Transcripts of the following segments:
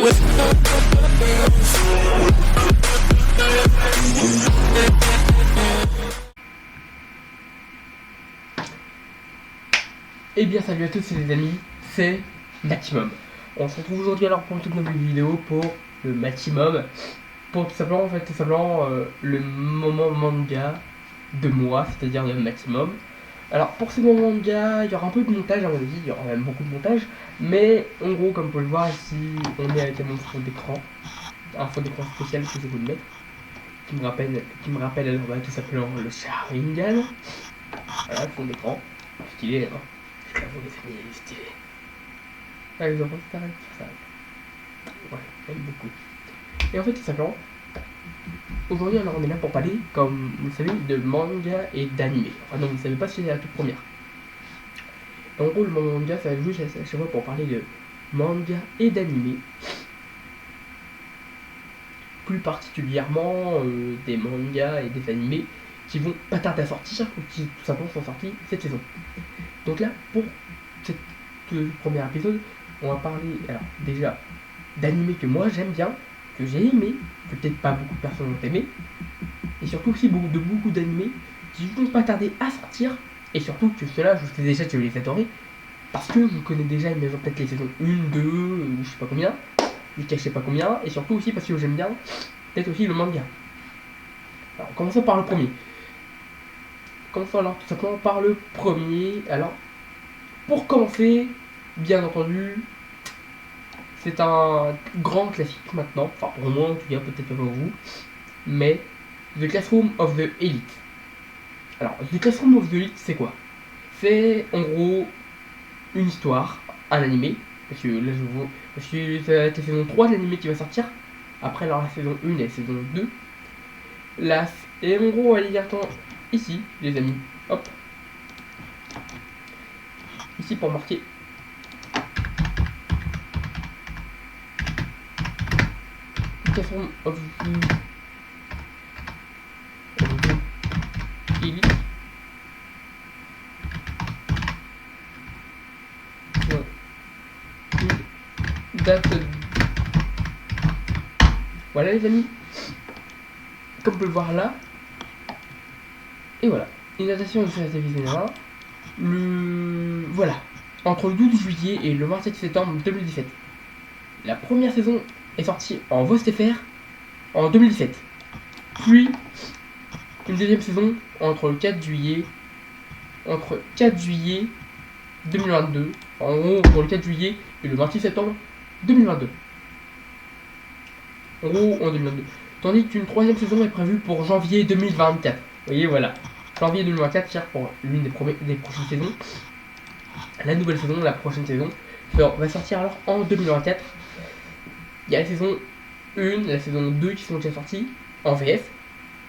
Et bien salut à tous les amis, c'est Maximum. On se retrouve aujourd'hui alors pour une toute nouvelle vidéo pour le Maximum. Pour tout simplement le moment manga de moi, c'est-à-dire le Maximum. Alors pour ce moment manga, il y aura un peu de montage à mon avis, il y aura même beaucoup de montage. Mais en gros, comme vous pouvez le voir ici, on est avec mon fond d'écran. Un fond d'écran spécial que je vais vous le mettre. Qui me rappelle alors tout simplement le Sharingan. Voilà, le fond d'écran. Stylé, hein. J'avoue les amis, il est stylé. Ah, les enfants, ça s'arrête. Ouais, j'aime beaucoup. Et en fait, tout simplement, aujourd'hui, alors on est là pour parler, comme vous le savez, de manga et d'anime. Enfin, non, vous ne savez pas si c'est la toute première. En gros, le manga, ça va juste à chaque fois pour parler de manga et d'anime. Plus particulièrement des mangas et des animés qui vont pas tarder à sortir ou qui tout simplement sont sortis cette saison. Donc là, pour cette premier épisode, on va parler alors déjà d'animés que moi j'aime bien, que j'ai aimé, que peut-être pas beaucoup de personnes ont aimé, et surtout aussi beaucoup d'animés qui vont pas tarder à sortir, et surtout que ceux-là, je sais déjà que je vais les adorer, parce que je connais déjà, imagine peut-être les saisons 1, 2, ou je sais pas combien, jusqu'à je sais pas combien, et surtout aussi parce que j'aime bien, peut-être aussi le manga. Alors commençons par le premier. Commençons alors tout simplement par le premier. Alors, pour commencer, bien entendu, c'est un grand classique maintenant, enfin pour moi en tout cas, peut-être pas pour vous, mais The Classroom of the Elite. Alors, The Classroom of the Elite, c'est quoi? C'est en gros une histoire, un animé, parce que là parce que ça va être la saison 3 de l'animé qui va sortir, après alors la saison 1 et la saison 2. Là, et en gros, elle y attend ici, les amis, hop, ici pour marquer Classroom of the Elite. Date. Voilà les amis, comme on peut le voir là, et voilà, une adaptation de la télévision voilà, entre le 12 juillet et le 27 septembre 2017. La première saison est sortie en voix STFR en 2017, puis une deuxième saison entre le 4 juillet 2022, en gros entre le 4 juillet et le 26 septembre 2022. En gros en 2022. Tandis qu'une troisième saison est prévue pour janvier 2024. Vous voyez, voilà. Janvier 2024, cher pour l'une des prochaines saisons. La nouvelle saison, la prochaine saison, va sortir alors en 2024. Il y a la saison 1, la saison 2 qui sont déjà sorties en VF.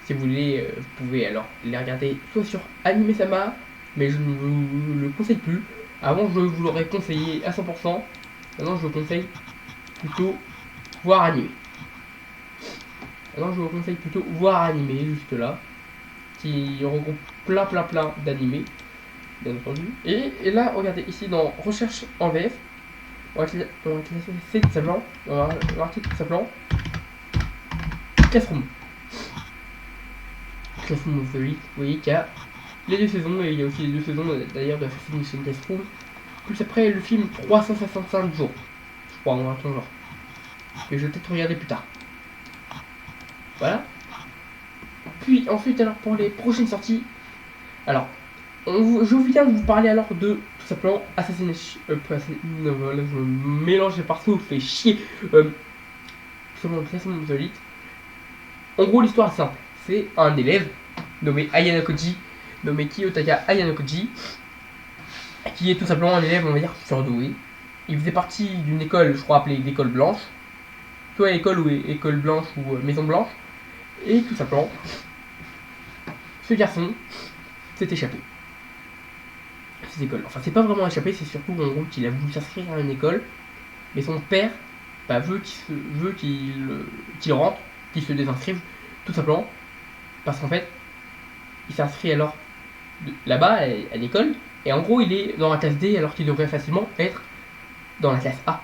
Si vous voulez, vous pouvez alors les regarder soit sur Anime-sama, mais je ne vous le conseille plus. Avant, je vous l'aurais conseillé à 100%. Maintenant, je vous conseille plutôt voir animé. Alors je vous conseille plutôt voir animé juste là, qui regroupe plein d'animés, bien entendu. Et là, regardez ici dans recherche en VF, on va classer tout simplement, on va marquer tout simplement Classroom. Classroom of the Week, vous voyez qu'il y a les deux saisons, et il y a aussi les deux saisons d'ailleurs de Assassin's Mission Classroom, plus après le film 365 jours, je crois, on va attendre genre. Et je vais peut-être regarder plus tard. Voilà. Puis ensuite alors pour les prochaines sorties, alors je viens de vous parler alors de tout simplement Assassin's voilà, je me mélange partout, je fais chier. Tout simplement Classroom of the Elite. En gros l'histoire est simple, c'est un élève nommé Ayano Koji, nommé Kiyotaka Ayano Koji, qui est tout simplement un élève on va dire surdoué. Il faisait partie d'une école, je crois appelée l'école blanche, soit école ou école blanche ou maison blanche. Et tout simplement, ce garçon s'est échappé. Cette école. Enfin, c'est pas vraiment échappé, c'est surtout en gros qu'il a voulu s'inscrire à une école, mais son père veut qu'il rentre, qu'il se désinscrive, tout simplement, parce qu'en fait, il s'inscrit alors là-bas à l'école, et en gros, il est dans la classe D alors qu'il devrait facilement être dans la classe A.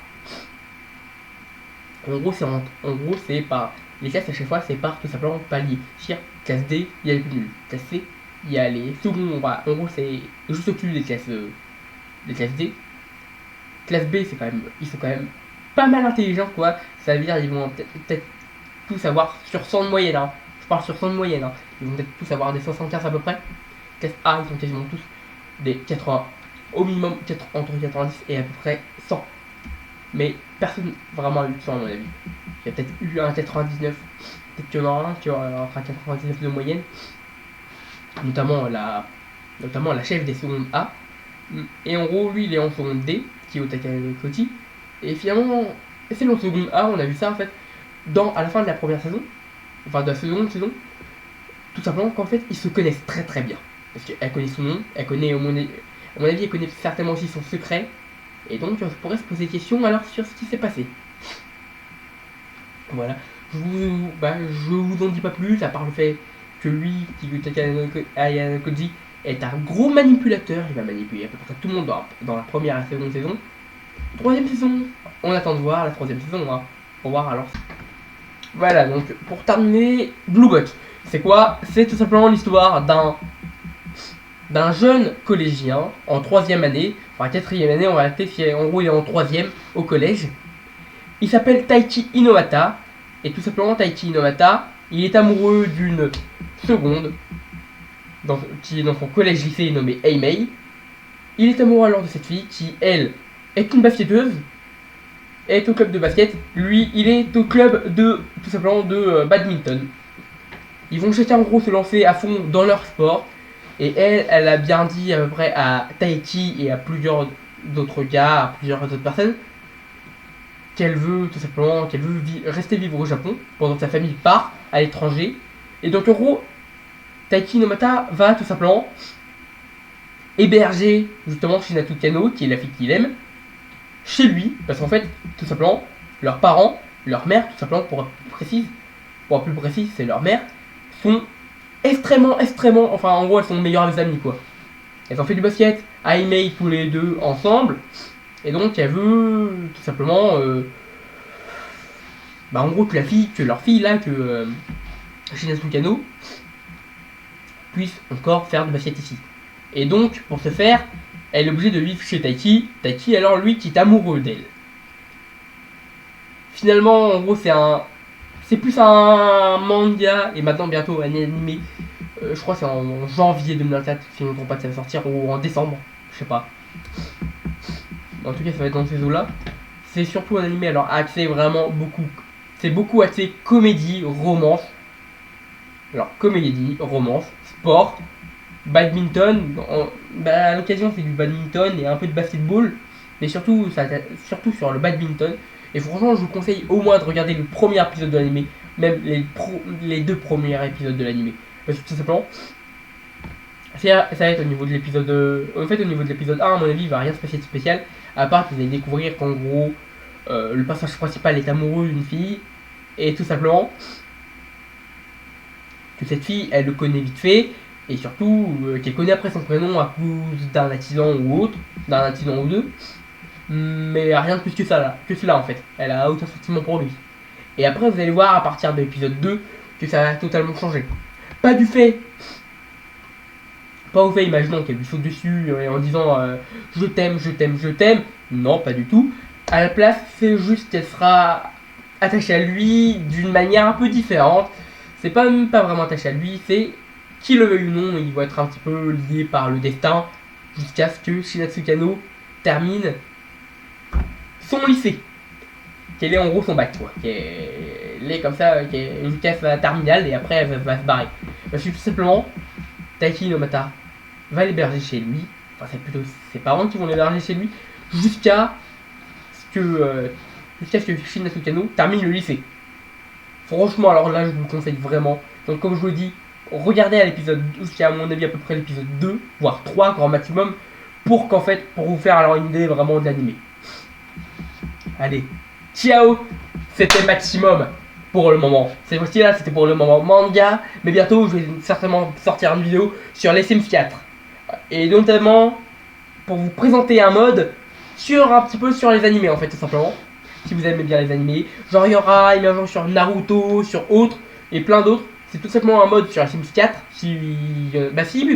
En gros, c'est par les classes à chaque fois, c'est par tout simplement palier. C'est-à-dire, classe D, il y a les plus nuls. Classe C, il y a les seconds. Voilà. En gros, c'est juste au-dessus des classes D. Classe B, c'est quand même, ils sont quand même pas mal intelligents, quoi. Ça veut dire ils vont peut-être tous avoir sur 100 de moyenne. Hein. Je parle sur 100 de moyenne. Hein. Ils vont peut-être tous avoir des 75 à peu près. Classe A, ils sont quasiment tous des 80. Au minimum entre 90 et à peu près 100. Mais personne vraiment a eu de 100 à mon avis. Il y a peut-être eu un 99. Peut-être qu'il y en aura un qui aura un 99 de moyenne. Notamment la chef des secondes A. Et en gros, lui, il est en seconde D, qui est au Takakoti. Et finalement, c'est en seconde A, on a vu ça en fait, à la fin de la première saison, enfin de la seconde saison, tout simplement qu'en fait, ils se connaissent très très bien. Parce qu'elle connaît son nom, elle connaît, à mon avis, elle connaît certainement aussi son secret. Et donc, on pourrait se poser des questions alors sur ce qui s'est passé. Voilà. Je vous en dis pas plus, à part le fait que lui, Koji, est un gros manipulateur. Il va manipuler à peu près tout le monde dans la première et la seconde saison. Troisième saison, on attend de voir la troisième saison. Hein. Pour voir alors. Voilà, donc pour terminer, Bluebot. C'est quoi? C'est tout simplement l'histoire d'un jeune collégien en troisième année, enfin quatrième année en réalité, en gros il est en troisième au collège. Il s'appelle Taichi Inomata, et tout simplement Taichi Inomata, il est amoureux d'une seconde, qui est dans son collège-lycée nommé Eimei. Il est amoureux alors de cette fille qui, elle, est une basketteuse, est au club de basket. Lui, il est au club tout simplement de badminton. Ils vont chacun en gros se lancer à fond dans leur sport. Et elle a bien dit à peu près à Taichi et à plusieurs d'autres gars, à plusieurs autres personnes, qu'elle veut tout simplement, rester vivre au Japon pendant que sa famille part à l'étranger. Et donc en gros, Taichi Inomata va tout simplement héberger justement Shinatsu Kano, qui est la fille qu'il aime, chez lui, parce qu'en fait, tout simplement, leurs parents, leur mère, tout simplement pour être plus précis, c'est leur mère, sont extrêmement, enfin en gros elles sont meilleures amies quoi. Elles ont fait du basket à Eimei tous les deux ensemble, et donc elle veut tout simplement, en gros que leur fille là, que Shinatsu Kano puisse encore faire du basket ici. Et donc pour ce faire, elle est obligée de vivre chez Taichi. Taichi alors lui qui est amoureux d'elle. Finalement en gros c'est plus un manga et maintenant bientôt un animé. Je crois que c'est en janvier 2024, si je ne me trompe pas, que ça va sortir, ou en décembre, je sais pas. En tout cas, ça va être dans ces eaux-là. C'est surtout un animé, alors axé vraiment beaucoup. C'est beaucoup axé comédie, romance. Alors, comédie, romance, sport, badminton. À l'occasion, c'est du badminton et un peu de basketball. Mais surtout sur le badminton. Et franchement, je vous conseille au moins de regarder le premier épisode de l'animé, même les 2 premiers épisodes de l'animé. Parce que tout simplement, ça va être au niveau de l'épisode. En fait, au niveau de l'épisode 1, à mon avis, il va rien se passer de spécial. À part que vous allez découvrir qu'en gros, le personnage principal est amoureux d'une fille. Et tout simplement, que cette fille, elle le connaît vite fait. Et surtout, qu'elle connaît après son prénom à cause d'un accident ou autre. D'un accident ou deux. Mais rien de plus que ça là, que cela en fait. Elle a aucun sentiment pour lui. Et après vous allez voir à partir de l'épisode 2 que ça va totalement changer. Pas au fait, imaginons qu'elle lui saute dessus en disant je t'aime, je t'aime, je t'aime. Non, pas du tout. À la place, c'est juste qu'elle sera attachée à lui d'une manière un peu différente. C'est pas même pas vraiment attachée à lui, c'est qu'il le veuille ou non, ils vont être un petit peu liés par le destin jusqu'à ce que Shinatsu Kano termine son lycée, qu'elle est en gros son bac quoi, qu'elle est comme ça, jusqu'à sa terminale et après elle va se barrer. Parce que tout simplement, Taichi Inomata va l'héberger chez lui, enfin c'est plutôt ses parents qui vont l'héberger chez lui, jusqu'à ce que Shinatsu Kano termine le lycée. Franchement alors là je vous le conseille vraiment, donc comme je vous le dis, regardez à l'épisode, jusqu'à à mon avis à peu près l'épisode 2, voire 3 grand maximum, pour vous faire alors une idée vraiment de l'animé. Allez, ciao. C'était maximum pour le moment. Cette fois-ci là, c'était pour le moment manga. Mais bientôt, je vais certainement sortir une vidéo sur les Sims 4. Et notamment, pour vous présenter un mode un petit peu sur les animés en fait, tout simplement. si vous aimez bien les animés. Genre il y aura émergence sur Naruto, sur autres et plein d'autres. C'est tout simplement un mode sur Sims 4. Si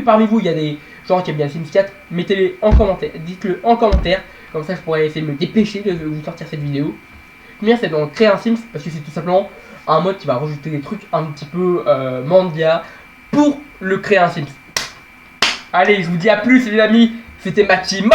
parmi vous il y a des gens qui aiment bien Sims 4, mettez-les en commentaire, dites-le en commentaire. Comme ça je pourrais essayer de me dépêcher de vous sortir cette vidéo. Le mien c'est donc créer un Sims parce que c'est tout simplement un mode qui va rajouter des trucs un petit peu manga pour le créer un Sims. Allez, je vous dis à plus les amis, c'était Maximum.